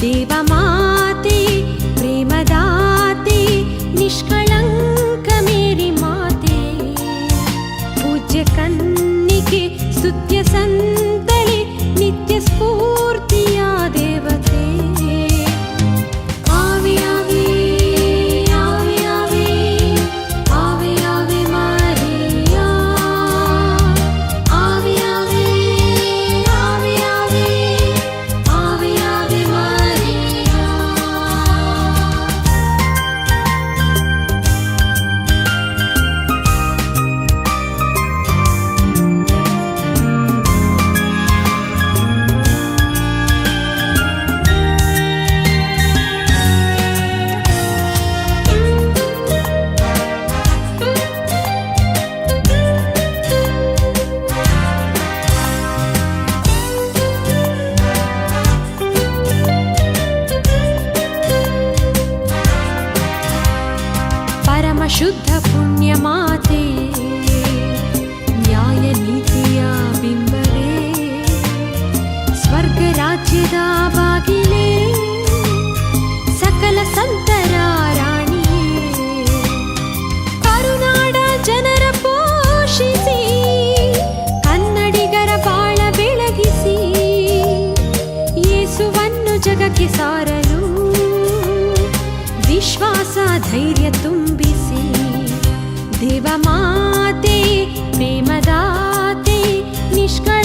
ದೇವಮಾತೆ ಪ್ರೇಮದಾತೆ ನಿಷ್ಕಳಂಕ ಮೇರಿ ಮಾತೆ ಪೂಜ್ಯ ಕನ್ನಿಕೆ ಸ್ತುತ್ಯ ಸಂತಳೆ ನಿತ್ಯ ಸ್ಫೂರ್ತಿಯ ದೇವತೆ ಆವೆ ಆವೆ ಆವೆ ಆವೆ ಆವೆ ಆವೆ ಮಾರಿಯಾ ಆವೆ ಆವೆ ಆವೆ ಆವೆ ಆವೆ ಆವೆ ಮಾರಿಯಾ ಪರಮ ಶುದ್ಧ ಪುಣ್ಯ ಮಾತೆ ನ್ಯಾಯ ನೀತಿಯ ಬಿಂಬವೇ ಸ್ವರ್ಗ ರಾಜ್ಯದ ಬಾಗಿಲೇ ಸಕಲ ಸಂತರ ರಾಣಿಯೇ ಕರುನಾಡ ಜನರ ಪೋಷಿಸಿ ಕನ್ನಡಿಗರ ಬಾಳ ಬೆಳಗಿಸಿ ಯೇಸುವನ್ನು ಜಗಕ್ಕೆ ಸಾರಲು ವಿಶ್ವಾಸ ಧೈರ್ಯ ತುಂಬಿಸಿ ದೇವಮಾತೆ ಪ್ರೇಮದಾತೆ ನಿಷ್ಕಳ